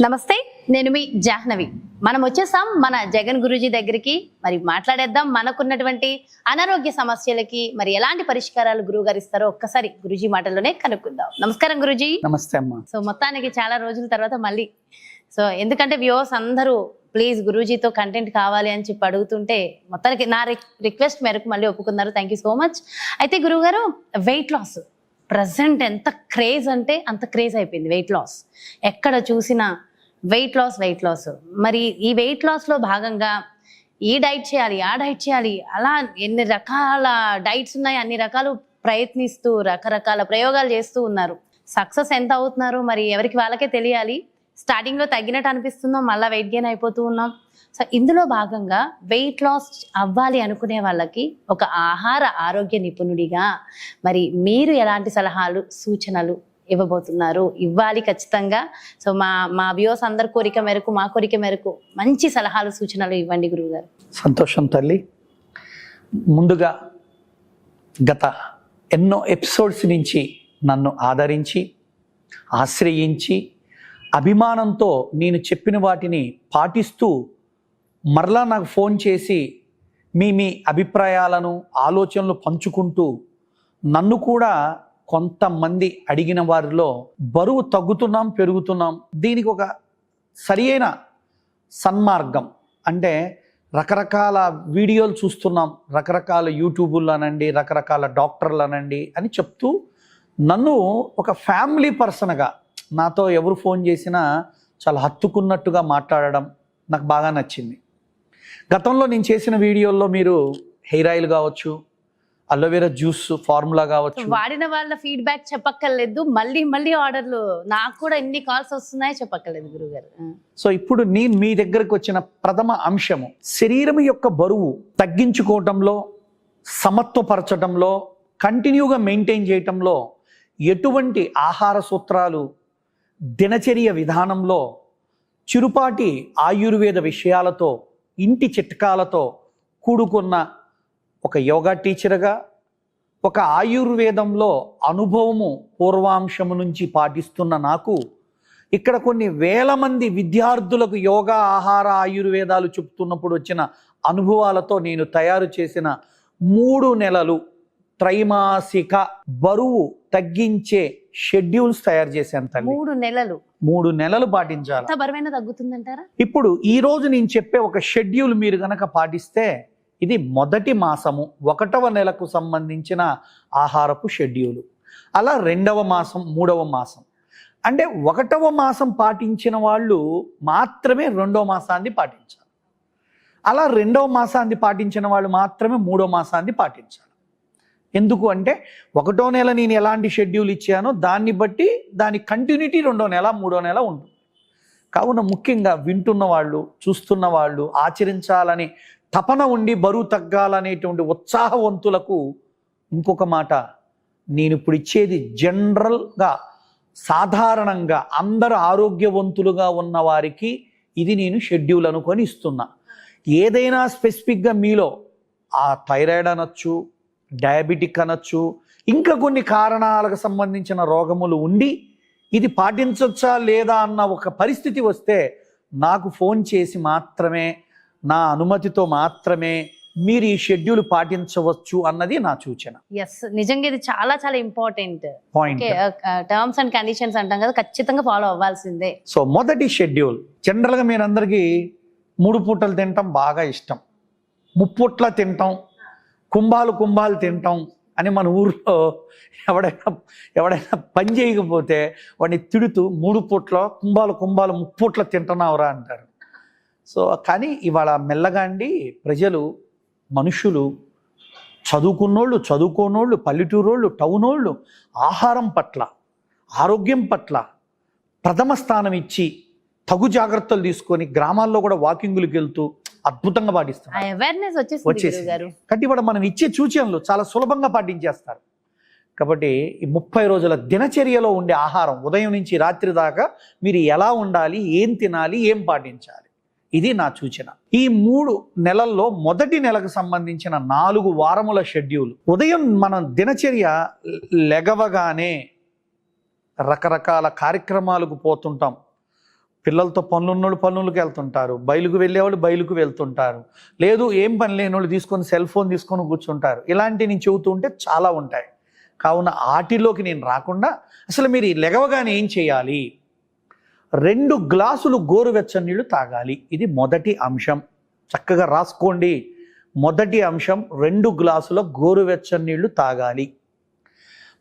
నమస్తే, నేను మీ జాహ్నవి. మనం వచ్చేసాం మన జగన్ గురూజీ దగ్గరికి. మరి మాట్లాడేద్దాం మనకున్నటువంటి అనారోగ్య సమస్యలకి మరి ఎలాంటి పరిష్కారాలు గురువు గారు ఇస్తారో ఒక్కసారి గురూజీ మాటల్లోనే కనుక్కుందాం. నమస్కారం గురూజీ. నమస్తే అమ్మా. సో మొత్తానికి చాలా రోజుల తర్వాత మళ్ళీ ఎందుకంటే వ్యూవర్స్ అందరూ ప్లీజ్ గురూజీతో కంటెంట్ కావాలి అని చెప్పి అడుగుతుంటే మొత్తానికి నా రిక్వెస్ట్ మేరకు మళ్ళీ ఒప్పుకున్నారు. Thank you so much. అయితే గురువు గారు, వెయిట్ లాస్ ప్రజెంట్ ఎంత క్రేజ్ అంటే అంత క్రేజ్ అయిపోయింది. వెయిట్ లాస్ ఎక్కడ చూసినా వెయిట్ లాస్. మరి ఈ వెయిట్ లాస్లో భాగంగా ఈ డైట్ చేయాలి, ఆ డైట్ చేయాలి, అలా ఎన్ని రకాల డైట్స్ ఉన్నాయి, అన్ని రకాలు ప్రయత్నిస్తూ రకరకాల ప్రయోగాలు చేస్తూ ఉన్నారు. సక్సెస్ ఎంత అవుతున్నారు మరి ఎవరికి వాళ్ళకే తెలియాలి. స్టార్టింగ్లో తగ్గినట్టు అనిపిస్తుందో మళ్ళీ వెయిట్ గెయిన్ అయిపోతూ ఉన్నాం. సో ఇందులో భాగంగా వెయిట్ లాస్ అవ్వాలి అనుకునే వాళ్ళకి ఒక ఆహార ఆరోగ్య నిపుణుడిగా మరి మీరు ఎలాంటి సలహాలు సూచనలు ఇవ్వబోతున్నారు? ఇవ్వాలి ఖచ్చితంగా. సో మా వ్యూవర్స్ అందరి కోరిక మేరకు, మా కోరిక మేరకు మంచి సలహాలు సూచనలు ఇవ్వండి గురువుగారు. సంతోషం తల్లి. ముందుగా గత ఎన్నో ఎపిసోడ్స్ నుంచి నన్ను ఆదరించి ఆశ్రయించి అభిమానంతో నేను చెప్పిన వాటిని పాటిస్తూ మరలా నాకు ఫోన్ చేసి మీ అభిప్రాయాలను ఆలోచనలు పంచుకుంటూ నన్ను కూడా కొంతమంది అడిగిన వారిలో బరువు తగ్గుతున్నాం, పెరుగుతున్నాం, దీనికి ఒక సరియైన సన్మార్గం అంటే రకరకాల వీడియోలు చూస్తున్నాం, రకరకాల యూట్యూబులు అనండి, రకరకాల డాక్టర్లు అనండి అని చెప్తూ నన్ను ఒక ఫ్యామిలీ పర్సన్గా నాతో ఎవరు ఫోన్ చేసినా చాలా హత్తుకున్నట్టుగా మాట్లాడడం నాకు బాగా నచ్చింది. గతంలో నేను చేసిన వీడియోల్లో మీరు హెయిర్ ఆయిల్ కావచ్చు, అలోవెరా జ్యూస్ ఫార్ములా కావచ్చు, వాడిన వాళ్ళ ఫీడ్బ్యాక్ చెప్పక్కర్లేదు, మళ్ళీ ఆర్డర్లు నాకు కూడా ఎన్ని కాల్స్ వస్తున్నాయో చెప్పక్కర్లేదు గురుగారు. సో ఇప్పుడు నేను మీ దగ్గరకు వచ్చిన ప్రథమ అంశము శరీరం యొక్క బరువు తగ్గించుకోవటంలో, సమత్వపరచడంలో, కంటిన్యూగా మెయింటైన్ చేయటంలో ఎటువంటి ఆహార సూత్రాలు, దినచర్య విధానంలో చిరుపాటి ఆయుర్వేద విషయాలతో, ఇంటి చిట్కాలతో కూడుకున్న ఒక యోగా టీచర్గా, ఒక ఆయుర్వేదంలో అనుభవము పూర్వాంశము నుంచి పాటిస్తున్న నాకు ఇక్కడ కొన్ని వేల మంది విద్యార్థులకు యోగా, ఆహార, ఆయుర్వేదాలు చెప్తున్నప్పుడు వచ్చిన అనుభవాలతో నేను తయారు చేసిన 3 నెలలు త్రైమాసిక బరువు తగ్గించే షెడ్యూల్స్ తయారు చేశాను తల్లి. 3 నెలలు పాటించాలి. బరువైనా తగ్గుతుందంటారా? ఇప్పుడు ఈ రోజు నేను చెప్పే ఒక షెడ్యూల్ మీరు గనక పాటిస్తే ఇది మొదటి మాసము 1వ నెలకు సంబంధించిన ఆహారపు షెడ్యూలు. అలా 2వ మాసం, 3వ మాసం అంటే 1వ మాసం పాటించిన వాళ్ళు మాత్రమే 2వ మాసాన్ని పాటించాలి. అలా 2వ మాసాన్ని పాటించిన వాళ్ళు మాత్రమే 3వ మాసాన్ని పాటించాలి. ఎందుకు అంటే 1వ నెల నేను ఎలాంటి షెడ్యూల్ ఇచ్చానో దాన్ని బట్టి దాని కంటిన్యూటీ 2వ నెల, 3వ నెల ఉంటుంది. కావున ముఖ్యంగా వింటున్న వాళ్ళు, చూస్తున్న వాళ్ళు ఆచరించాలని తపన ఉండి బరువు తగ్గాలనేటువంటి ఉత్సాహవంతులకు ఇంకొక మాట, నేను ఇప్పుడు ఇచ్చేది జనరల్గా సాధారణంగా అందరు ఆరోగ్యవంతులుగా ఉన్న వారికి ఇది నేను షెడ్యూల్ అనుకొని ఇస్తున్నా. ఏదైనా స్పెసిఫిక్గా మీలో ఆ థైరాయిడ్ అనొచ్చు, డయాబెటిక్ అనొచ్చు, ఇంకా కొన్ని కారణాలకు సంబంధించిన రోగములు ఉండి ఇది పాటించవచ్చా లేదా అన్న ఒక పరిస్థితి వస్తే నాకు ఫోన్ చేసి మాత్రమే, నా అనుమతితో మాత్రమే మీరు ఈ షెడ్యూల్ పాటించవచ్చు అన్నది నా సూచన. నిజంగా ఇది చాలా చాలా important point. Terms and conditions అంటాం కదా, ఖచ్చితంగా ఫాలో అవ్వాల్సిందే. సో మొదటి షెడ్యూల్ జనరల్గా మీరందరికీ 3 పూటలు తినటం బాగా ఇష్టం, 3 పూట్ల తింటాం, కుంభాలు తింటాం అని మన ఊర్లో ఎవడైనా పని చేయకపోతే వాడిని తిడుతూ 3 పూట్ల కుంభాలు 3 పూట్ల తింటున్నావురా అంటారు. సో కానీ ఇవాళ మెల్లగా అండి ప్రజలు, మనుషులు, చదువుకున్నోళ్ళు, చదువుకోనోళ్ళు, పల్లెటూరోళ్ళు, టౌనోళ్ళు ఆహారం పట్ల, ఆరోగ్యం పట్ల ప్రథమ స్థానం ఇచ్చి తగు జాగ్రత్తలు తీసుకొని గ్రామాల్లో కూడా వాకింగులకు వెళ్తూ అద్భుతంగా పాటిస్తారు. కాబట్టి ఇవాళ మనం ఇచ్చే సూచనలు చాలా సులభంగా పాటించేస్తారు. కాబట్టి ఈ 30 రోజుల దినచర్యలో ఉండే ఆహారం ఉదయం నుంచి రాత్రి దాకా మీరు ఎలా ఉండాలి, ఏం తినాలి, ఏం పాటించాలి, ఇది నా సూచన. ఈ 3 నెలల్లో మొదటి నెలకు సంబంధించిన 4 వారముల షెడ్యూల్. ఉదయం మనం దినచర్య లెగవగానే రకరకాల కార్యక్రమాలకు పోతుంటాం. పిల్లలతో పనులున్నోళ్ళు పనులకు వెళ్తుంటారు, బయలుకు వెళ్ళేవాళ్ళు బయలుకు వెళ్తుంటారు, లేదు ఏం పని లేని వాళ్ళు తీసుకొని సెల్ ఫోన్ తీసుకొని కూర్చుంటారు. ఇలాంటివి నేను చెబుతూ ఉంటే చాలా ఉంటాయి. కావున ఆటిలోకి నేను రాకుండా అసలు మీరు లెగవగానే ఏం చేయాలి, 2 గ్లాసులు గోరువెచ్చని నీళ్లు తాగాలి. ఇది మొదటి అంశం. చక్కగా రాసుకోండి. మొదటి అంశం 2 గ్లాసుల గోరువెచ్చని నీళ్లు తాగాలి.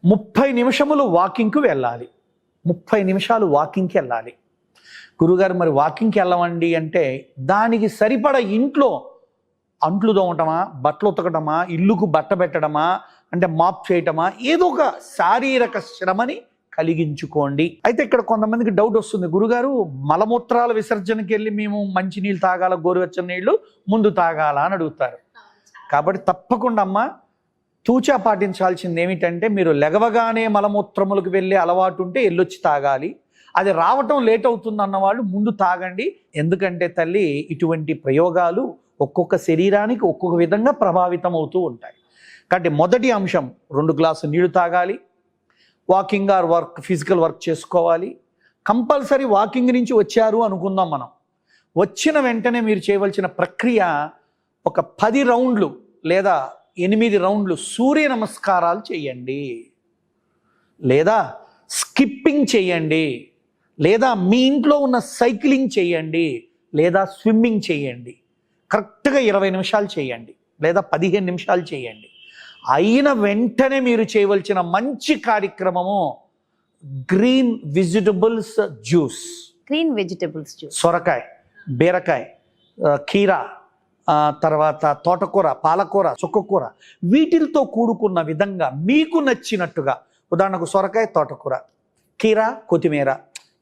30 నిమిషములు వాకింగ్కి వెళ్ళాలి. 30 నిమిషాలు వాకింగ్కి వెళ్ళాలి. గురుగారు మరి వాకింగ్కి వెళ్ళమండి అంటే దానికి సరిపడ ఇంట్లో అంట్లు తోమటమా, బట్టలు ఉతకటమా, ఇల్లుకు బట్ట పెట్టడమా, అంటే మాప్ చేయటమా, ఏదో ఒక శారీరక శ్రమని కలిగించుకోండి. అయితే ఇక్కడ కొంతమందికి డౌట్ వస్తుంది, గురుగారు మలమూత్రాల విసర్జనకి వెళ్ళి మేము మంచినీళ్ళు తాగాల, గోరువెచ్చని నీళ్ళు ముందు తాగాల అని అడుగుతారు. కాబట్టి తప్పకుండా అమ్మ తూచా పాటించాల్సింది ఏమిటంటే, మీరు లెగవగానే మలమూత్రములకు వెళ్ళే అలవాటు ఉంటే ఎల్లొచ్చి తాగాలి. అది రావటం లేట్ అవుతుంది అన్నవాళ్ళు ముందు తాగండి. ఎందుకంటే తల్లి, ఇటువంటి ప్రయోగాలు ఒక్కొక్క శరీరానికి ఒక్కొక్క విధంగా ప్రభావితం అవుతూ ఉంటాయి. కాబట్టి మొదటి అంశం 2 గ్లాసులు నీళ్లు తాగాలి. Walking are work, physical work చేసుకోవాలి. కంపల్సరీ వాకింగ్ నుంచి వచ్చారు అనుకుందాం మనం. వచ్చిన వెంటనే మీరు చేయవలసిన ప్రక్రియ ఒక 10 రౌండ్లు లేదా 8 రౌండ్లు సూర్య నమస్కారాలు చేయండి, లేదా స్కిప్పింగ్ చేయండి, లేదా మీ ఇంట్లో ఉన్న సైక్లింగ్ చేయండి, లేదా స్విమ్మింగ్ చేయండి. కరెక్ట్గా 20 నిమిషాలు చేయండి, లేదా 15 నిమిషాలు చేయండి. అయిన వెంటనే మీరు చేయవలసిన మంచి కార్యక్రమము green vegetables juice. Green vegetables juice, సొరకాయ, బీరకాయ, కీరా, తర్వాత తోటకూర, పాలకూర, చుక్కకూర, వీటితో కూడుకున్న విధంగా మీకు నచ్చినట్టుగా, ఉదాహరణకు సొరకాయ, తోటకూర, కీరా, కొత్తిమీర,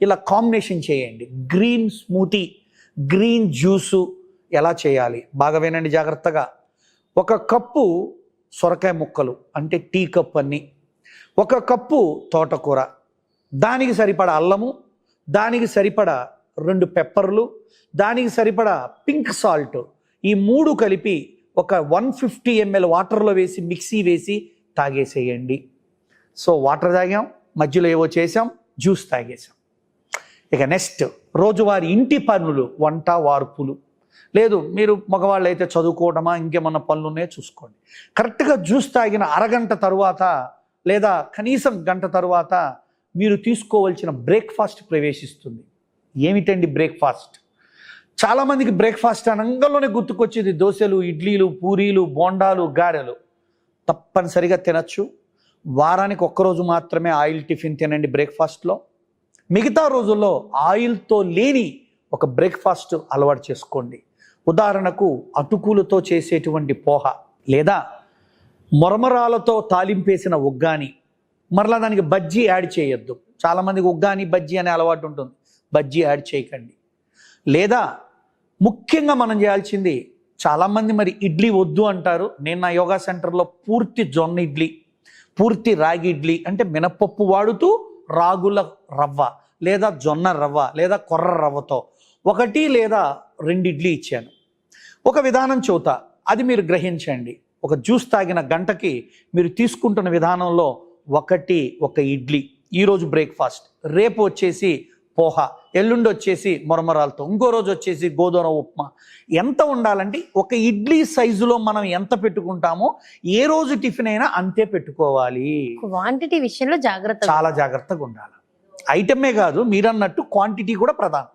ఇలా కాంబినేషన్ చేయండి. గ్రీన్ స్మూతీ, గ్రీన్ జ్యూసు ఎలా చేయాలి బాగా వినండి జాగ్రత్తగా. 1 కప్పు సొరకాయ ముక్కలు అంటే టీ కప్ అన్ని, 1 కప్పు తోటకూర, దానికి సరిపడా అల్లము, దానికి సరిపడా 2 పెప్పర్లు, దానికి సరిపడా పింక్ సాల్ట్, ఈ 3 కలిపి ఒక 150 ml వాటర్లో వేసి మిక్సీ వేసి తాగేసేయండి. సో వాటర్ తాగాం, మధ్యలో ఏవో చేసాం, జ్యూస్ తాగేసాం. ఇక నెక్స్ట్ రోజువారి ఇంటి పనులు, వంట వార్పులు, లేదు మీరు మగవాళ్ళు అయితే చదువుకోవడమా ఇంకేమన్నా పనులు ఉన్నాయో చూసుకోండి. కరెక్ట్గా జ్యూస్ తాగిన అరగంట తరువాత లేదా కనీసం గంట తరువాత మీరు తీసుకోవాల్సిన బ్రేక్ఫాస్ట్ ప్రవేశిస్తుంది. ఏమిటండి బ్రేక్ఫాస్ట్? చాలామందికి బ్రేక్ఫాస్ట్ అనగానే గుర్తుకొచ్చేది దోశలు, ఇడ్లీలు, పూరీలు, బోండాలు, గారెలు. తప్పనిసరిగా తినచ్చు. వారానికి 1 రోజు మాత్రమే ఆయిల్ టిఫిన్ తినండి బ్రేక్ఫాస్ట్లో. మిగతా రోజుల్లో ఆయిల్తో లేని ఒక బ్రేక్ఫాస్ట్ అలవాటు చేసుకోండి. ఉదాహరణకు అటుకులతో చేసేటువంటి పోహ, లేదా మొరమరాలతో తాలింపేసిన ఉగ్గాని. మరలా దానికి బజ్జీ యాడ్ చేయొద్దు. చాలామందికి ఉగ్గాని బజ్జీ అనే అలవాటు ఉంటుంది, బజ్జీ యాడ్ చేయకండి. లేదా ముఖ్యంగా మనం చేయాల్సింది, చాలామంది మరి ఇడ్లీ వద్దు అంటారు. నేను నా యోగా సెంటర్లో పూర్తి జొన్న ఇడ్లీ, పూర్తి రాగి ఇడ్లీ, అంటే మినపప్పు వాడుతూ రాగుల రవ్వ లేదా జొన్న రవ్వ లేదా కొర్ర రవ్వతో 1 లేదా 2 ఇడ్లీ ఇచ్చాను. ఒక విధానం చెబుతా, అది మీరు గ్రహించండి. ఒక జ్యూస్ తాగిన గంటకి మీరు తీసుకుంటున్న విధానంలో 1 ఇడ్లీ ఈరోజు బ్రేక్ఫాస్ట్, రేపు వచ్చేసి పోహ, ఎల్లుండి వచ్చేసి మొరమరాలతో, ఇంకో రోజు వచ్చేసి గోధుమ ఉప్మా. ఎంత ఉండాలంటే 1 ఇడ్లీ సైజులో మనం ఎంత పెట్టుకుంటామో ఏ రోజు టిఫిన్ అయినా అంతే పెట్టుకోవాలి. క్వాంటిటీ విషయంలో జాగ్రత్త, చాలా జాగ్రత్తగా ఉండాలి. ఐటమే కాదు, మీరన్నట్టు క్వాంటిటీ కూడా ప్రధానం.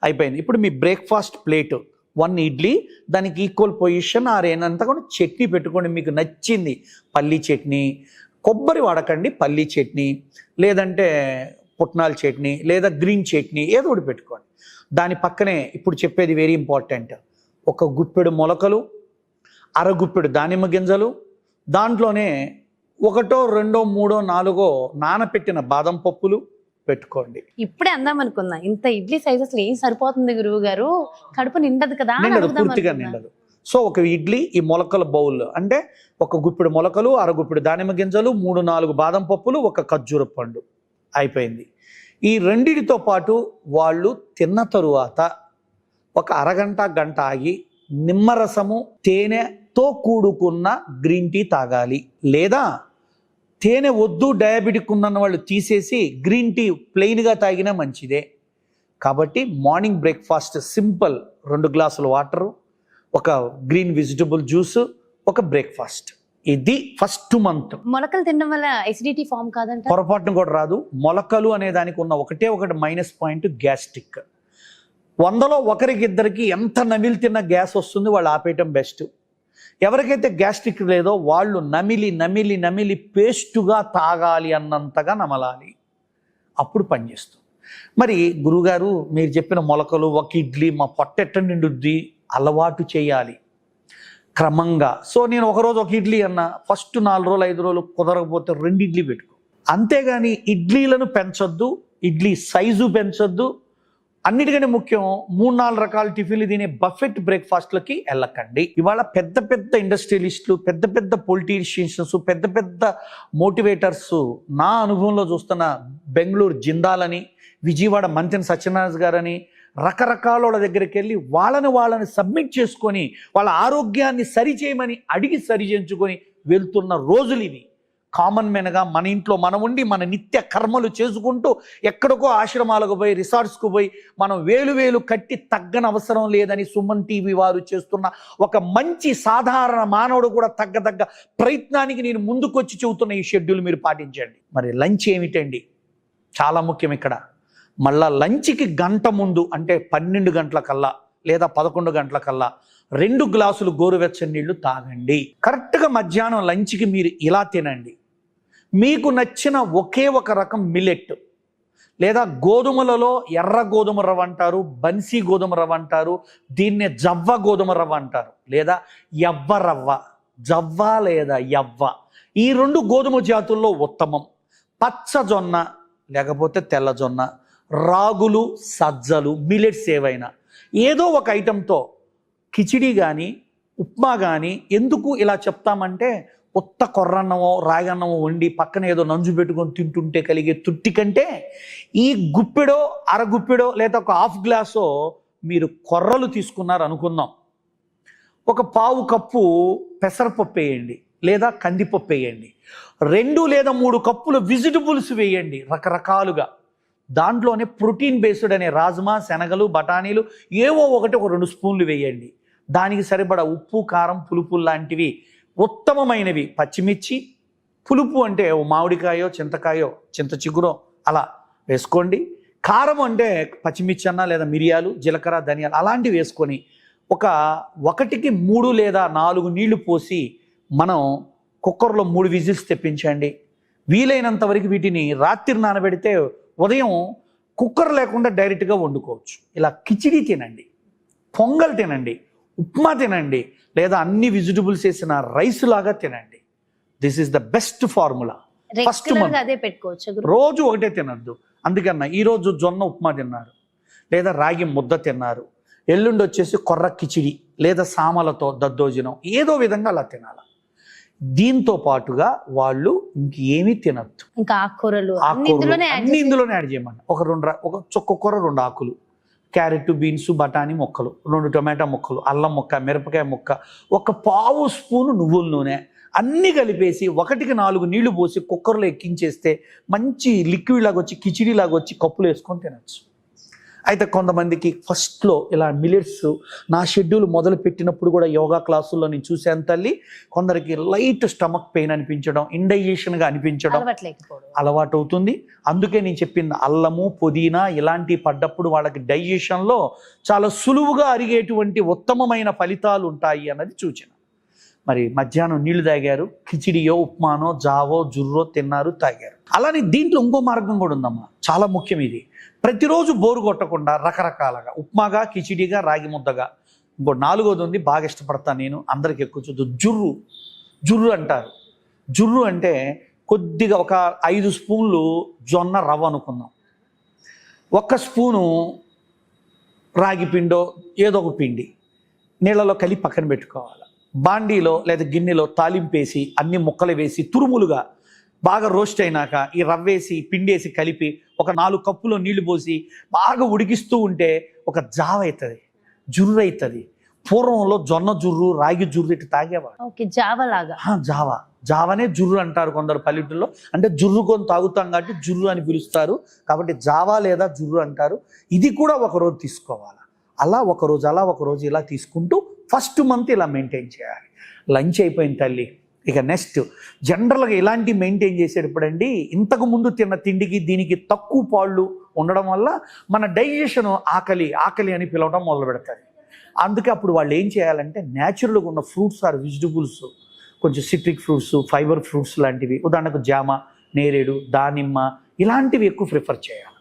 అయిపోయింది. ఇప్పుడు మీ బ్రేక్ఫాస్ట్ ప్లేట్ 1 ఇడ్లీ, దానికి ఈక్వల్ పొజిషన్ ఆరేనంతా కూడా చట్నీ పెట్టుకోండి. మీకు నచ్చింది, పల్లీ చట్నీ, కొబ్బరి వాడకండి, పల్లీ చట్నీ, లేదంటే పుట్నాల చట్నీ, లేదా గ్రీన్ చట్నీ, ఏదో ఒకటి పెట్టుకోండి. దాని పక్కనే ఇప్పుడు చెప్పేది వెరీ ఇంపార్టెంట్, 1 గుప్పెడు మొలకలు, 1/2 గుప్పెడు దానిమ్మ గింజలు, దాంట్లోనే 1, 2, 3, 4 నానపెట్టిన బాదం పప్పులు పెట్టుకోండి. ఇప్పుడే అందాం అనుకున్నా, ఇంత ఇడ్లీ సైజ్ అసలు ఏం సరిపోతుంది గురువు గారు, కడుపు నిండదు కదా? పూర్తిగా నిండదు. సో 1 ఇడ్లీ, ఈ మొలకల బౌల్ అంటే 1 గుప్పెడు మొలకలు, 1/2 గుప్పెడు దానిమ్మ గింజలు, 3, 4 బాదం పప్పులు, 1 ఖర్జూర పండు. అయిపోయింది. ఈ రెండిటితో పాటు వాళ్ళు తిన్న తరువాత 1 అరగంట గంట ఆగి నిమ్మరసము, తేనెతో కూడుకున్న గ్రీన్ టీ తాగాలి. లేదా తేనె వద్దు, డయాబెటిక్ ఉన్న వాళ్ళు తీసేసి గ్రీన్ టీ ప్లెయిన్గా తాగినా మంచిదే. కాబట్టి మార్నింగ్ బ్రేక్ఫాస్ట్ సింపుల్ 2 గ్లాసుల వాటరు, ఒక గ్రీన్ వెజిటబుల్ జ్యూస్, ఒక బ్రేక్ఫాస్ట్. ఇది ఫస్ట్ మంత్. మొలకలు తినడం వల్ల ఎసిడిటీ ఫామ్ కాదంట? పొరపాటును కూడా రాదు. మొలకలు అనే దానికి ఉన్న ఒకటి మైనస్ పాయింట్ గ్యాస్ట్రిక్. 100లో ఒకరికి ఇద్దరికి ఎంత నమిలి తిన్న గ్యాస్ వస్తుంది, వాళ్ళు ఆపేయటం బెస్ట్. ఎవరికైతే గ్యాస్ట్రిక్ లేదో వాళ్ళు నమిలి నమిలి నమిలి పేస్టుగా తాగాలి అన్నంతగా నమలాలి, అప్పుడు పనిచేస్తుంది. మరి గురుగారు మీరు చెప్పిన మొలకలు, ఒక ఇడ్లీ, మా పొట్ట నిండుద్ది, అలవాటు చేయాలి క్రమంగా. సో నేను ఒకరోజు ఒక ఇడ్లీ అన్నా, ఫస్ట్ 4 రోజులు 5 రోజులు కుదరకపోతే 2 ఇడ్లీ పెట్టుకో. అంతేగాని ఇడ్లీలను పెంచొద్దు, ఇడ్లీ సైజు పెంచొద్దు. అన్నిటికంటే ముఖ్యం 3-4 రకాల టిఫిన్లు తినే బఫెట్ బ్రేక్ఫాస్ట్లకి వెళ్ళకండి. ఇవాళ పెద్ద పెద్ద ఇండస్ట్రియలిస్టులు, పెద్ద పెద్ద పొలిటీషియన్స్, పెద్ద పెద్ద మోటివేటర్స్, నా అనుభవంలో చూస్తున్న బెంగళూరు జిందాలని, విజయవాడ మంత్రి సత్యనారాయణ గారని, రకరకాల వాళ్ళ దగ్గరికి వెళ్ళి వాళ్ళని సబ్మిట్ చేసుకొని వాళ్ళ ఆరోగ్యాన్ని సరిచేయమని అడిగి సరిచేయించుకొని వెళ్తున్న రోజులు ఇవి. కామన్ మెన్గా మన ఇంట్లో మనం ఉండి మన నిత్య కర్మలు చేసుకుంటూ ఎక్కడికో ఆశ్రమాలకు పోయి, రిసార్ట్స్కు పోయి మనం వేలు కట్టి తగ్గని అవసరం లేదని సుమన్ టీవీ వారు చేస్తున్న ఒక మంచి సాధారణ మానవుడు కూడా తగ్గ ప్రయత్నానికి నేను ముందుకొచ్చి చెబుతున్న ఈ షెడ్యూల్ మీరు పాటించండి. మరి లంచ్ ఏమిటండి? చాలా ముఖ్యం ఇక్కడ. మళ్ళా లంచ్కి గంట ముందు అంటే 12 గంటలకల్లా లేదా 11 గంటలకల్లా 2 గ్లాసులు గోరువెచ్చని నీళ్లు తాగండి. కరెక్ట్గా మధ్యాహ్నం లంచ్కి మీరు ఇలా తినండి. మీకు నచ్చిన ఒకే ఒక రకం మిల్లెట్ లేదా గోధుమలలో ఎర్ర గోధుమ రవ్వ అంటారు, బన్సీ గోధుమ రవ్వ అంటారు, దీన్నే జవ్వ గోధుమ రవ్వ అంటారు, లేదా యవ్వ రవ్వ, జవ్వ లేదా యవ్వ. ఈ 2 గోధుమ జాతుల్లో ఉత్తమం. పచ్చజొన్న లేకపోతే తెల్లజొన్న, రాగులు, సజ్జలు, మిల్లెట్స్ ఏవైనా ఏదో ఒక ఐటెంతో కిచిడి కానీ ఉప్మా కానీ. ఎందుకు ఇలా చెప్తామంటే కొత్త కొర్రన్నమో రాగన్నమో వండి పక్కన ఏదో నంజు పెట్టుకొని తింటుంటే కలిగే తృప్తి కంటే ఈ గుప్పెడో అరగుప్పెడో లేదా ఒక హాఫ్ గ్లాసో మీరు కొర్రలు తీసుకున్నారు అనుకుందాం, ఒక పావు కప్పు పెసరపప్పు వేయండి లేదా కందిపప్పు వేయండి, 2 లేదా 3 కప్పులు వెజిటబుల్స్ వేయండి రకరకాలుగా. దాంట్లోనే ప్రోటీన్ బేస్డ్ అనే రాజ్మా, శనగలు, బఠానీలు ఏవో ఒక 2 స్పూన్లు వేయండి. దానికి సరిపడా ఉప్పు, కారం, పులుపు లాంటివి ఉత్తమమైనవి, పచ్చిమిర్చి, పులుపు అంటే మామిడికాయో చింతకాయో చింత చిగురో అలా వేసుకోండి. కారం అంటే పచ్చిమిర్చి అన్న లేదా మిరియాలు, జీలకర్ర, ధనియాలు అలాంటివి వేసుకొని 1కి 3 లేదా 4 నీళ్లు పోసి మనం కుక్కర్లో 3 విజిల్స్ తెప్పించండి. వీలైనంత వరకు వీటిని రాత్రి నానబెడితే ఉదయం కుక్కర్ లేకుండా డైరెక్ట్గా వండుకోవచ్చు. ఇలా కిచిడి తినండి, పొంగల్ తినండి, ఉప్మా తినండి, లేదా అన్ని వెజిటబుల్స్ వేసిన రైస్ లాగా తినండి. This is the best formula. First అదే పెట్టుకోవచ్చు, రోజు ఒకటే తినద్దు. అందుకన్నా ఈరోజు జొన్న ఉప్మా తిన్నారు లేదా రాగి ముద్ద తిన్నారు, ఎల్లుండి వచ్చేసి కొర్ర కిచిడి లేదా సామలతో దద్దోజనం, ఏదో విధంగా అలా తినాలి. దీంతో పాటుగా వాళ్ళు ఇంకేమీ తినద్దు. ఇంకా ఆకుకూరలు అన్ని ఇందులోనే యాడ్ చేయమని. ఒక చుక్క కూర, 2 ఆకులు, క్యారెట్, బీన్స్, బఠానీ ముక్కలు, 2 టొమాటో ముక్కలు, అల్లం ముక్క, మిరపకాయ ముక్క, 1 పావు స్పూను నువ్వుల నూనె అన్నీ కలిపేసి 1కి 4 నీళ్లు పోసి కుక్కర్లో ఎక్కించేస్తే మంచి లిక్విడ్ లాగా వచ్చి కిచిడి లాగా వచ్చి కప్పులు వేసుకొని తినచ్చు. అయితే కొంతమందికి ఫస్ట్లో ఇలా మిల్లెట్స్ నా షెడ్యూల్ మొదలు పెట్టినప్పుడు కూడా యోగా క్లాసుల్లో నేను చూశాను తల్లి, కొందరికి లైట్ స్టమక్ పెయిన్ అనిపించడం, ఇండైజెషన్గా అనిపించడం అలవాటు అవుతుంది. అందుకే నేను చెప్పింది అల్లము, పుదీనా ఇలాంటివి పడ్డప్పుడు వాళ్ళకి డైజెషన్లో చాలా సులువుగా అరిగేటువంటి ఉత్తమమైన ఫలితాలు ఉంటాయి అన్నది సూచన. మరి మధ్యాహ్నం నీళ్లు తాగారు, కిచిడియో ఉప్మానో జావో జుర్రో తిన్నారు, తాగారు. అలానే దీంట్లో ఇంకో మార్గం కూడా ఉందమ్మా, చాలా ముఖ్యం ఇది. ప్రతిరోజు బోరు కొట్టకుండా రకరకాలుగా ఉప్మాగా, కిచిడిగా, రాగి ముద్దగా. ఇంకో 4వది ఉంది, బాగా ఇష్టపడతాను నేను, అందరికి ఎక్కువ చూద్దు, జుర్రు అంటారు. జుర్రు అంటే కొద్దిగా ఒక 5 స్పూన్లు జొన్న రవ్వ అనుకుందాం, 1 స్పూను రాగి పిండో ఏదో ఒక పిండి నీళ్ళలో కలిపి పక్కన పెట్టుకోవాలి. బాండీలో లేదా గిన్నెలో తాలింపేసి అన్ని ముక్కలు వేసి తురుములుగా బాగా రోస్ట్ అయినాక ఈ రవ్వేసి పిండేసి కలిపి ఒక 4 కప్పులో నీళ్లు పోసి బాగా ఉడికిస్తూ ఉంటే ఒక జావ అవుతుంది, జుర్రు అవుతుంది. పూర్వంలో జొన్న జుర్రు, రాగి జుర్రు ఇటు తాగేవాడు. ఓకే, జావా లాగా. జావనే జుర్రు అంటారు కొందరు పల్లెటూరులో. అంటే జుర్రు కొని తాగుతాం కాబట్టి జుర్రు అని పిలుస్తారు, కాబట్టి జావా లేదా జుర్రు అంటారు. ఇది కూడా ఒకరోజు తీసుకోవాలి. అలా ఒకరోజు ఇలా తీసుకుంటూ ఫస్ట్ మంత్ ఇలా మెయింటైన్ చేయాలి. లంచ్ అయిపోయిన తల్లి, ఇక నెక్స్ట్ జనరల్గా ఇలాంటి మెయింటైన్ చేసేటప్పుడండి, ఇంతకు ముందు తిన్న తిండికి దీనికి తక్కువ పాళ్ళు ఉండడం వల్ల మన డైజెషన్ ఆకలి అని పిలవడం మొదలు పెడతారు. అందుకే అప్పుడు వాళ్ళు ఏం చేయాలంటే న్యాచురల్గా ఉన్న ఫ్రూట్స్ ఆర్ వెజిటబుల్స్, కొంచెం సిట్రిక్ ఫ్రూట్స్, ఫైబర్ ఫ్రూట్స్ లాంటివి, ఉదాహరణకు జామ, నేరేడు, దానిమ్మ ఇలాంటివి ఎక్కువ ప్రిఫర్ చేయాలి.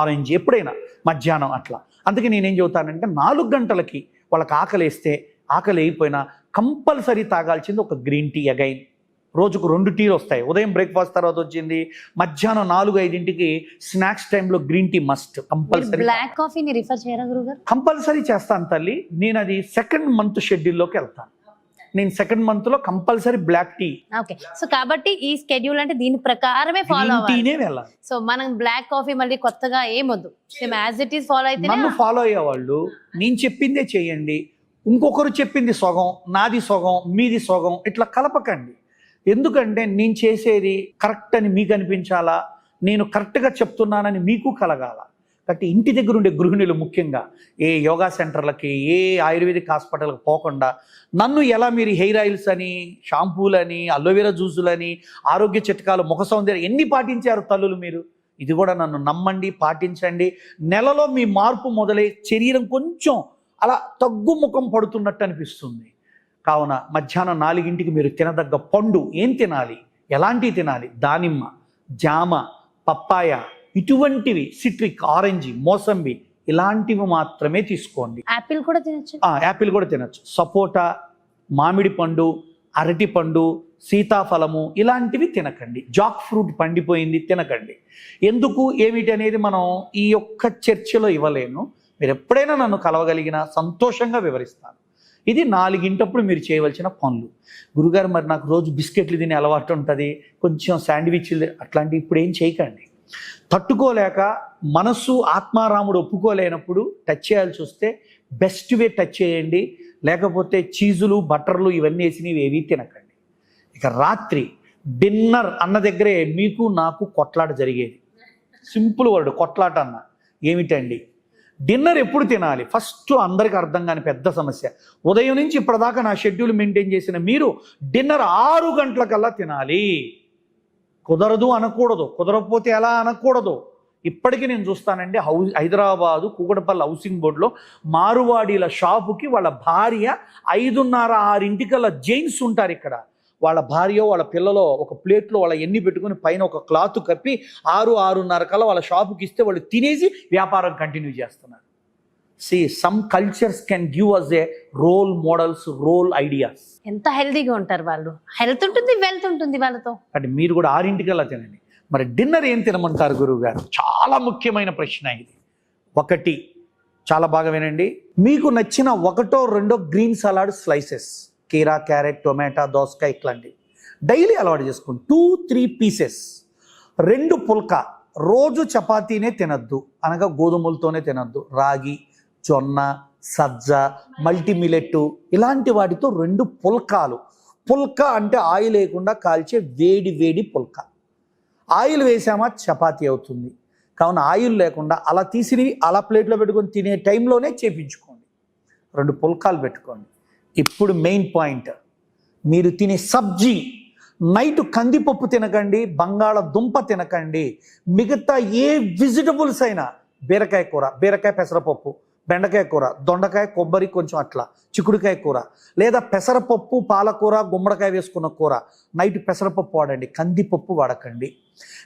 ఆరెంజ్ ఎప్పుడైనా మధ్యాహ్నం అట్లా. అందుకే నేనేం చెబుతానంటే 4 గంటలకి వాళ్ళకి ఆకలి అయిపోయినా కంపల్సరీ తాగాల్సింది ఒక గ్రీన్ టీ. అగైన్ రోజుకు 2 టీలు వస్తాయి. ఉదయం బ్రేక్ఫాస్ట్ తర్వాత వచ్చింది, మధ్యాహ్నం 4-5కి స్నాక్స్ టైంలో green tea must compulsory. Black కాఫీని రిఫర్ చేయరా గురుగారు? కంపల్సరీ చేస్తాను తల్లి. నేను అది 2nd మంత్ షెడ్యూల్లోకి వెళ్తాను. నేను 2nd మంత్లో compulsory black tea. Okay, so కాబట్టి ఈ స్కెడ్యూల్ అంటే దీని ప్రకారమే ఫాలో అవ్వాలి. వెళ్ళాలి. సో మనం బ్లాక్ కాఫీ మళ్ళీ కొత్తగా ఏమొద్దు, same as it is follow అయితే. నన్ను ఫాలో అయ్యేవాళ్ళు నేను చెప్పిందే చేయండి. ఇంకొకరు చెప్పింది సగం, నాది సగం, మీది సగం, ఇట్లా కలపకండి. ఎందుకంటే నేను చేసేది కరెక్ట్ అని మీకు అనిపించాలా, నేను కరెక్ట్గా చెప్తున్నానని మీకు కలగాల. కాబట్టి ఇంటి దగ్గర ఉండే గృహిణులు ముఖ్యంగా ఏ యోగా సెంటర్లకి, ఏ ఆయుర్వేదిక్ హాస్పిటల్కి పోకుండా నన్ను ఎలా మీరు హెయిర్ ఆయిల్స్ అని, షాంపూలని, అలోవెరా జ్యూసులని, ఆరోగ్య చిట్కాలు, ముఖ సౌందర్యం ఎన్ని పాటించారు తల్లులు మీరు? ఇది కూడా నన్ను నమ్మండి, పాటించండి. నెలలో మీ మార్పు మొదలై శరీరం కొంచెం అలా తగ్గుముఖం పడుతున్నట్టు అనిపిస్తుంది. కావున మధ్యాహ్నం 4కి మీరు తినదగ్గ పండు ఏం తినాలి, ఎలాంటివి తినాలి? దానిమ్మ, జామ, పప్పాయ, ఇటువంటివి, సిట్రిక్, ఆరెంజ్, మోసంబి ఇలాంటివి మాత్రమే తీసుకోండి. యాపిల్ కూడా తినచ్చు. యాపిల్ కూడా తినచ్చు. సపోటా, మామిడి పండు, అరటి పండు, సీతాఫలము ఇలాంటివి తినకండి. జాక్ ఫ్రూట్ పండిపోయింది తినకండి. ఎందుకు ఏమిటి అనేది మనం ఈ యొక్క చర్చలో ఇవ్వలేను. మీరు ఎప్పుడైనా నన్ను కలవగలిగినా సంతోషంగా వివరిస్తాను. ఇది 4 మీరు చేయవలసిన పనులు. గురుగారు మరి నాకు రోజు బిస్కెట్లు తినే అలవాటు ఉంటుంది, కొంచెం శాండ్విచ్లు అట్లాంటివి ఇప్పుడు ఏం చేయకండి. తట్టుకోలేక మనస్సు ఆత్మారాముడు ఒప్పుకోలేనప్పుడు టచ్ చేయాల్సి వస్తే బెస్ట్ వే టచ్ చేయండి. లేకపోతే చీజులు, బటర్లు ఇవన్నీ వేసినవి ఏవి తినకండి. ఇక రాత్రి డిన్నర్ అన్న దగ్గరే మీకు నాకు కొట్లాట జరిగేది. సింపుల్ వర్డ్ కొట్లాట అన్న ఏమిటండి? డిన్నర్ ఎప్పుడు తినాలి? ఫస్ట్ అందరికీ అర్థం కాని పెద్ద సమస్య. ఉదయం నుంచి ఇప్పటిదాకా నా షెడ్యూల్ మెయింటైన్ చేసిన మీరు డిన్నర్ 6 గంటలకల్లా తినాలి. కుదరదు అనకూడదు, కుదరకపోతే ఎలా అనకూడదు. ఇప్పటికీ నేను చూస్తానండి, హైదరాబాదు కూకటపల్లి హౌసింగ్ బోర్డులో మారువాడీల షాపుకి వాళ్ళ భార్య 5:30-6 జైన్స్ ఉంటారు ఇక్కడ. వాళ్ళ భార్య వాళ్ళ పిల్లలో ఒక ప్లేట్లో వాళ్ళ ఎన్ని పెట్టుకుని పైన ఒక క్లాత్ కప్పి 6-6:30 కల్లా వాళ్ళ షాపుకి ఇస్తే వాళ్ళు తినేసి వ్యాపారం కంటిన్యూ చేస్తున్నారు. Some cultures can give us a role models, role ideas. ఎంత హెల్తీగా ఉంటారు వాళ్ళు, హెల్త్ ఉంటుంది, వెల్త్ ఉంటుంది వాళ్ళతో. అంటే మీరు కూడా 6 తినండి. మరి డిన్నర్ ఏం తినమంటారు గురువు గారు? చాలా ముఖ్యమైన ప్రశ్న ఇది. 1 చాలా బాగా వినండి. మీకు నచ్చిన 1-2 గ్రీన్ సలాడ్ స్లైసెస్, కీరా, క్యారెట్, టొమాటో, దోసకాయ ఇట్లాంటివి డైలీ అలవాటు చేసుకోండి. 2-3 పీసెస్. 2 పుల్కా. రోజు చపాతీనే తినద్దు, అనగా గోధుమలతోనే తినద్దు. రాగి, జొన్న, సజ్జ, మల్టీమిలెట్ ఇలాంటి వాటితో 2 పుల్కాలు. పుల్కా అంటే ఆయిల్ లేకుండా కాల్చే వేడి పుల్కా. ఆయిల్ వేసామా చపాతీ అవుతుంది. కావున ఆయిల్ లేకుండా అలా తీసినవి అలా ప్లేట్లో పెట్టుకొని తినే టైంలోనే చేపించుకోండి. 2 పుల్కాలు పెట్టుకోండి. ఇప్పుడు మెయిన్ పాయింట్, మీరు తినే సబ్జీ. నైట్ కందిపప్పు తినకండి, బంగాళదుంప తినకండి. మిగతా ఏ వెజిటబుల్స్ అయినా, బీరకాయ కూర, బీరకాయ పెసరపప్పు, బెండకాయ కూర, దొండకాయ, కొబ్బరి కొంచెం అట్లా, చిక్కుడుకాయ కూర, లేదా పెసరపప్పు, పాలకూర, గుమ్మడికాయ వేసుకున్న కూర. నైట్ పెసరపప్పు వాడండి, కందిపప్పు వాడకండి.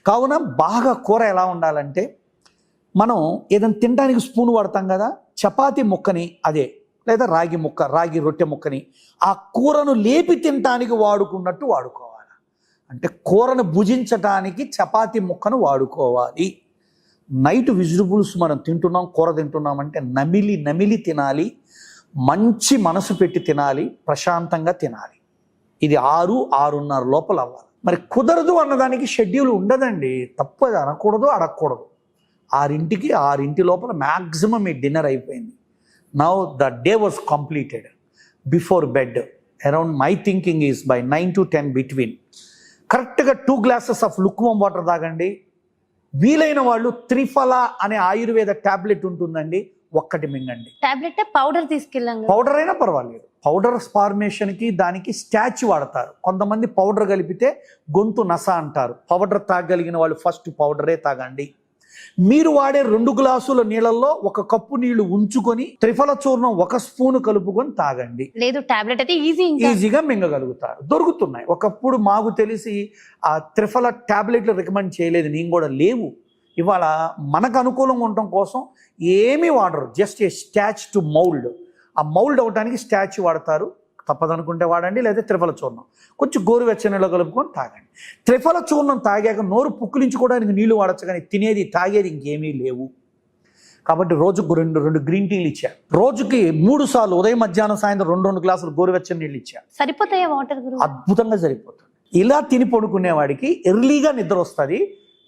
కావున బాగా కూర ఎలా ఉండాలంటే, మనం ఏదైనా తినడానికి స్పూన్ వాడతాం కదా, చపాతీ ముక్కని అదే, లేదా రాగి రొట్టె ముక్కని ఆ కూరను లేపి తినటానికి వాడుకున్నట్టు వాడుకోవాలి. అంటే కూరను భుజించటానికి చపాతీ ముక్కను వాడుకోవాలి. నైట్ వెజిటబుల్స్ మనం తింటున్నాం, కూర తింటున్నాం అంటే నమిలి తినాలి. మంచి మనసు పెట్టి తినాలి, ప్రశాంతంగా తినాలి. ఇది 6-6:30 లోపల అవ్వాలి. మరి కుదరదు అన్నదానికి షెడ్యూల్ ఉండదండి. తప్పు అది అనకూడదు, అడగకూడదు. 6 లోపల మ్యాక్సిమం మీ డిన్నర్ అయిపోయింది. Now the day was completed. Before bed around my thinking is by 9 to 10 between కరెక్ట్గా 2 glasses ఆఫ్ లుక్వామ్ వాటర్ తాగండి. వీలైన వాళ్ళు త్రిఫల అనే ఆయుర్వేద టాబ్లెట్ ఉంటుందండి, ఒక్కటి మింగండి. టాబ్లెట్ పౌడర్ తీసుకెళ్ళాం. పౌడర్ అయినా పర్వాలేదు. పౌడర్ ఫార్మేషన్కి దానికి స్టాచ్ వాడతారు. కొంతమంది పౌడర్ కలిపితే గొంతు నస అంటారు. పౌడర్ తాగలిగిన వాళ్ళు ఫస్ట్ పౌడరే తాగండి. మీరు వాడే 2 గ్లాసుల నీళ్ళల్లో 1 కప్పు నీళ్లు ఉంచుకొని త్రిఫల చూర్ణం 1 స్పూన్ కలుపుకొని తాగండి. లేదు టాబ్లెట్ అయితే ఈజీగా మింగగలుగుతారు. దొరుకుతున్నాయి. ఒకప్పుడు మాకు తెలిసి ఆ త్రిఫల టాబ్లెట్లు రికమెండ్ చేయలేదు, నేను కూడా లేవు. ఇవాళ మనకు అనుకూలంగా ఉండటం కోసం ఏమీ వాడరు, just a statue to mould. ఆ మౌల్డ్ అవడానికి స్టాచ్ వాడతారు. తప్పదనుకుంటే వాడండి, లేదా త్రిఫల చూర్ణం కొంచెం గోరువెచ్చని నీళ్ళు కలుపుకొని తాగండి. త్రిఫల చూర్ణం తాగాక నోరు పుక్కిలించుకోవడానికి నీళ్లు వాడచ్చు, కానీ తినేది తాగేది ఇంకేమీ లేవు. కాబట్టి రోజుకు 2 గ్రీన్ టీలు ఇచ్చా. రోజుకి 3 సార్లు ఉదయం మధ్యాహ్నం సాయంత్రం 2 గ్లాసులు గోరువెచ్చని నీళ్ళు ఇచ్చా. సరిపోతాయా వాటర్? అద్భుతంగా సరిపోతుంది. ఇలా తిని పడుకునేవాడికి ఎర్లీగా నిద్ర వస్తుంది,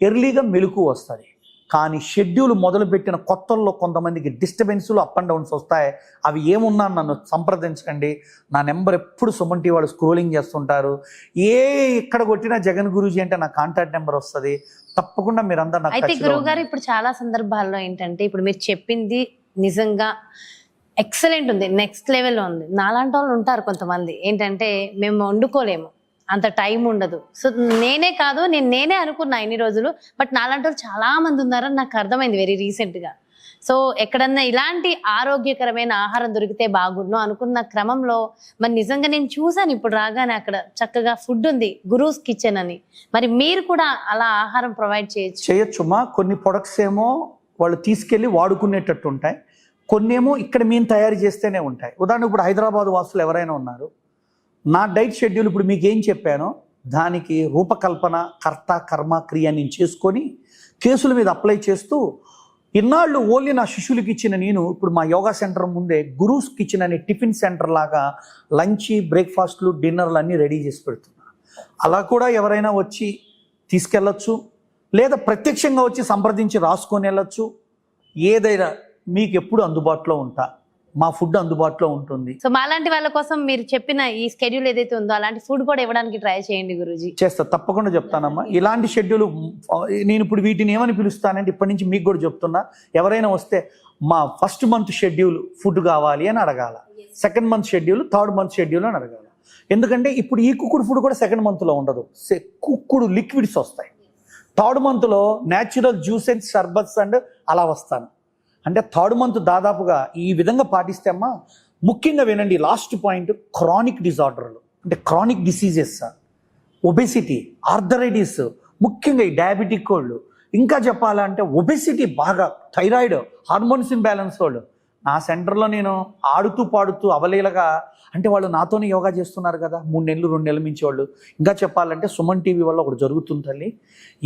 ఎర్లీగా మెలకు వస్తుంది. కానీ షెడ్యూల్ మొదలుపెట్టిన కొత్తల్లో కొంతమందికి డిస్టర్బెన్స్లు అప్ అండ్ డౌన్స్ వస్తాయి. అవి ఏమున్నా నన్ను సంప్రదించండి. నా నెంబర్ ఎప్పుడు సుమన్ టీవీ వాళ్ళు స్క్రోలింగ్ చేస్తుంటారు. ఎక్కడ కొట్టినా జగన్ గురూజీ అంటే నా కాంటాక్ట్ నెంబర్ వస్తుంది. తప్పకుండా మీరందరూ నాకు. అయితే గురువు గారు ఇప్పుడు చాలా సందర్భాల్లో ఏంటంటే ఇప్పుడు మీరు చెప్పింది నిజంగా ఎక్సలెంట్ ఉంది, నెక్స్ట్ లెవెల్లో ఉంది. నాలాంటి వాళ్ళు ఉంటారు కొంతమంది ఏంటంటే మేము వండుకోలేము, అంత టైం ఉండదు. సో నేనే కాదు, నేనే అనుకున్నా ఇన్ని రోజులు, బట్ నాలాంటి వాళ్ళు చాలా మంది ఉన్నారని నాకు అర్థమైంది వెరీ రీసెంట్గా. సో ఎక్కడన్నా ఇలాంటి ఆరోగ్యకరమైన ఆహారం దొరికితే బాగుండు అనుకున్న క్రమంలో మరి నిజంగా నేను చూసాను ఇప్పుడు రాగానే అక్కడ చక్కగా ఫుడ్ ఉంది, గురూస్ కిచెన్ అని. మరి మీరు కూడా అలా ఆహారం ప్రొవైడ్ చేయొచ్చుమా. కొన్ని ప్రొడక్ట్స్ ఏమో వాళ్ళు తీసుకెళ్ళి వాడుకునేటట్టు ఉంటాయి, కొన్ని ఏమో ఇక్కడ మేము తయారు చేస్తేనే ఉంటాయి. ఉదాహరణకు ఇప్పుడు హైదరాబాద్ వాసులు ఎవరైనా ఉన్నారు, నా డైట్ షెడ్యూల్ ఇప్పుడు మీకు ఏం చెప్పానో దానికి రూపకల్పన, కర్త, కర్మ, క్రియ నేను చేసుకొని కేసుల మీద అప్లై చేస్తూ ఇన్నాళ్ళు ఓన్లీ నా శిష్యులకి ఇచ్చిన నేను ఇప్పుడు మా యోగా సెంటర్ ముందే గురూస్ కిచెన్ అనే టిఫిన్ సెంటర్ లాగా లంచ్, బ్రేక్ఫాస్ట్లు, డిన్నర్లు అన్నీ రెడీ చేసి పెడుతున్నా. అలా కూడా ఎవరైనా వచ్చి తీసుకెళ్ళచ్చు, లేదా ప్రత్యక్షంగా వచ్చి సంప్రదించి రాసుకొని వెళ్ళచ్చు. ఏదైనా మీకు ఎప్పుడు అందుబాటులో ఉంటా, మా ఫుడ్ అందుబాటులో ఉంటుంది. సో మాలాంటి వాళ్ళ కోసం మీరు చెప్పిన ఈ షెడ్యూల్ ఏదైతే ఉందో అలాంటి ఫుడ్ కూడా ఇవ్వడానికి ట్రై చేయండి గురూజీ. చేస్తా, తప్పకుండా చెప్తానమ్మా. ఇలాంటి షెడ్యూల్ నేను ఇప్పుడు వీటిని ఏమని పిలుస్తానంటే ఇప్పటి నుంచి మీకు కూడా చెప్తున్నా. ఎవరైనా వస్తే మా ఫస్ట్ మంత్ షెడ్యూల్ ఫుడ్ కావాలి అని అడగాల, second month schedule, third month schedule అని అడగాల. ఎందుకంటే ఇప్పుడు ఈ కుక్కుడు ఫుడ్ కూడా సెకండ్ మంత్లో ఉండదు, కుక్కుడు లిక్విడ్స్ వస్తాయి. థర్డ్ మంత్లో న్యాచురల్ జ్యూస్ అండ్ షర్బత్స్ అండ్ అలా వస్తాను. అంటే థర్డ్ మంత్ దాదాపుగా ఈ విధంగా పాటిస్తే అమ్మా. ముఖ్యంగా వినండి, లాస్ట్ పాయింట్, క్రానిక్ డిజార్డర్లు అంటే క్రానిక్ డిసీజెస్, ఒబెసిటీ, ఆర్థరైటిస్, ముఖ్యంగా ఈ డయాబెటిక్ వాళ్ళు, ఇంకా చెప్పాలంటే ఒబెసిటీ బాగా, థైరాయిడ్, హార్మోన్స్ ఇంబ్యాలెన్స్ వాళ్ళు నా సెంటర్లో నేను ఆడుతూ పాడుతూ అవలీలగా, అంటే వాళ్ళు నాతోనే యోగా చేస్తున్నారు కదా 3 నెలలు 2 నెలల నుంచి వాళ్ళు. ఇంకా చెప్పాలంటే సుమన్ టీవీ వల్ల ఒకటి జరుగుతుంది తల్లి.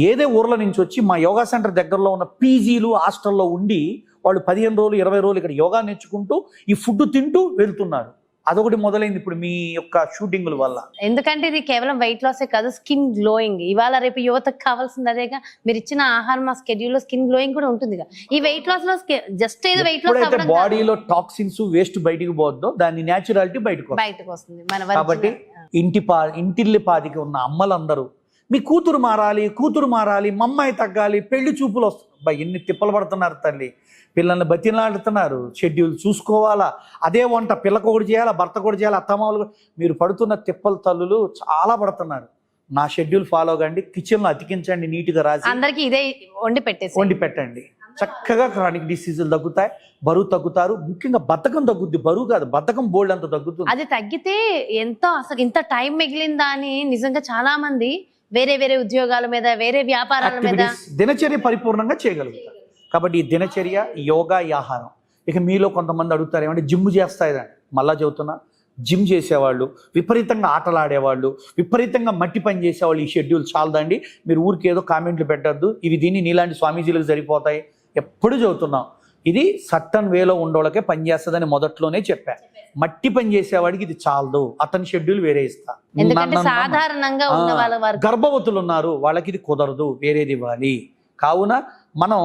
ఏదే ఊర్ల నుంచి వచ్చి మా యోగా సెంటర్ దగ్గరలో ఉన్న పీజీలు, హాస్టల్లో ఉండి వాళ్ళు 15 రోజులు 20 రోజులు ఇక్కడ యోగా నేర్చుకుంటూ ఈ ఫుడ్ తింటూ వెళ్తున్నారు. అదొకటి మొదలైంది ఇప్పుడు మీ యొక్క షూటింగుల వల్ల. ఎందుకంటే ఇది కేవలం వెయిట్ లాసే కాదు, స్కిన్ గ్లోయింగ్. ఇవాళ రేపు యువతకు కావాల్సింది అదేగా. మీరు ఇచ్చిన ఆహారం ఆ స్కెడ్యూల్ లో స్కిన్ గ్లోయింగ్ కూడా ఉంటుంది. ఈ వెయిట్ లాస్ లో జస్ట్ ఏదో వెయిట్ లాస్ బాడీలో టాక్సిన్స్ వేస్ట్ బయటికి పోద్దో దాని న్యాచురాలిటీ బయటకు వస్తుంది. కాబట్టి ఇంటిల్లి పాదికి ఉన్న అమ్మలందరూ మీ కూతురు మారాలి, మా అమ్మాయి తగ్గాలి, పెళ్లి చూపులు వస్తాయి. ఎన్ని తిప్పలు పడుతున్నారు తల్లి. పిల్లల్ని బతిలాడుతున్నారు, షెడ్యూల్ చూసుకోవాలా, అదే వంట పిల్లకు ఒకటి చేయాలా, భర్త కూడా చేయాలి, అత్తమామలు. మీరు పడుతున్న తిప్పల తల్లులు చాలా పడుతున్నారు. నా షెడ్యూల్ ఫాలో కండి, కిచెన్లో అతికించండి, నీట్గా రాసి అందరికీ ఇదే వండి పెట్టండి. చక్కగా క్రానిక్ డిసీజులు తగ్గుతాయి, బరువు తగ్గుతారు. ముఖ్యంగా బద్ధకం తగ్గుద్ది, బరువు కాదు, బద్ధకం బోల్డ్ అంత తగ్గుతుంది. అది తగ్గితే ఎంతో అసలు ఇంత టైం మిగిలిందా అని నిజంగా చాలా మంది వేరే ఉద్యోగాల మీద, వేరే వ్యాపారాల మీద దినచర్య పరిపూర్ణంగా చేయగలుగుతారు. కాబట్టి ఈ దినచర్య, యోగా, ఈ ఆహారం. ఇక మీలో కొంతమంది అడుగుతారు ఏమంటే జిమ్ చేస్తాయిదండి. మళ్ళా చెబుతున్నా, జిమ్ చేసేవాళ్ళు, విపరీతంగా ఆటలాడేవాళ్ళు, విపరీతంగా మట్టి పని చేసేవాళ్ళు ఈ షెడ్యూల్ చాలదండి. మీరు ఊరికి ఏదో కామెంట్లు పెట్టద్దు, ఇవి దీన్ని నీలాంటి స్వామీజీలకు సరిపోతాయి. ఎప్పుడు చెబుతున్నాం, ఇది సర్టన్ వేలో ఉండోళ్ళకే పనిచేస్తుందని మొదట్లోనే చెప్పా. మట్టి పని చేసేవాడికి ఇది చాలదు, అతని షెడ్యూల్ వేరే ఇస్తా. సాధారణంగా గర్భవతులు ఉన్నారు, వాళ్ళకి ఇది కుదరదు, వేరేది ఇవ్వాలి. కావున మనం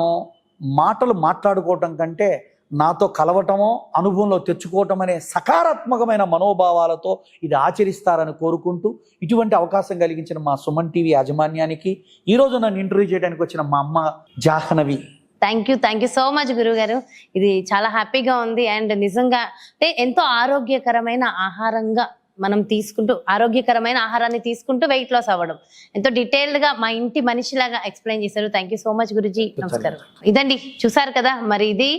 మాటలు మాట్లాడుకోవటం కంటే నాతో కలవటమో అనుభవంలో తెచ్చుకోవటం అనే సకారాత్మకమైన మనోభావాలతో ఇది ఆచరిస్తారని కోరుకుంటూ ఇటువంటి అవకాశం కలిగించిన మా సుమన్ టీవీ యాజమాన్యానికి, ఈరోజు నన్ను ఇంటర్వ్యూ చేయడానికి వచ్చిన మా అమ్మ Jahnavi, thank you so much గురువు గారు. ఇది చాలా హ్యాపీగా ఉంది. అండ్ నిజంగా అంటే ఎంతో ఆరోగ్యకరమైన ఆహారంగా మనం తీసుకుంటూ, ఆరోగ్యకరమైన ఆహారాన్ని తీసుకుంటూ వెయిట్ లాస్ అవ్వడం ఎంతో డీటెయిల్డ్ గా మా ఇంటి మనిషిలాగా ఎక్స్ప్లెయిన్ చేశారు. Thank you so much Guruji. నమస్కారం. ఇదండి, చూసారు కదా, మరి ఇది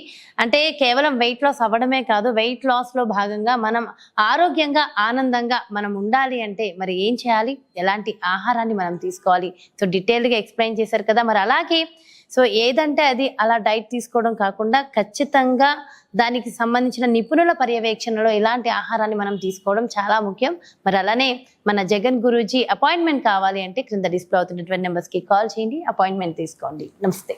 అంటే కేవలం వెయిట్ లాస్ అవ్వడమే కాదు, వెయిట్ లాస్ లో భాగంగా మనం ఆరోగ్యంగా ఆనందంగా మనం ఉండాలి అంటే మరి ఏం చేయాలి, ఎలాంటి ఆహారాన్ని మనం తీసుకోవాలి, సో డీటెయిల్డ్ గా ఎక్స్ప్లెయిన్ చేశారు కదా. మరి అలాగే సో ఏదంటే అది అలా డైట్ తీసుకోవడం కాకుండా ఖచ్చితంగా దానికి సంబంధించిన నిపుణుల పర్యవేక్షణలో ఇలాంటి ఆహారాన్ని మనం తీసుకోవడం చాలా ముఖ్యం. మరి అలానే మన జగన్ గురూజీ అపాయింట్మెంట్ కావాలి అంటే క్రింద డిస్ప్లే అవుతున్నటువంటి నెంబర్స్కి కాల్ చేయండి, అపాయింట్మెంట్ తీసుకోండి. నమస్తే.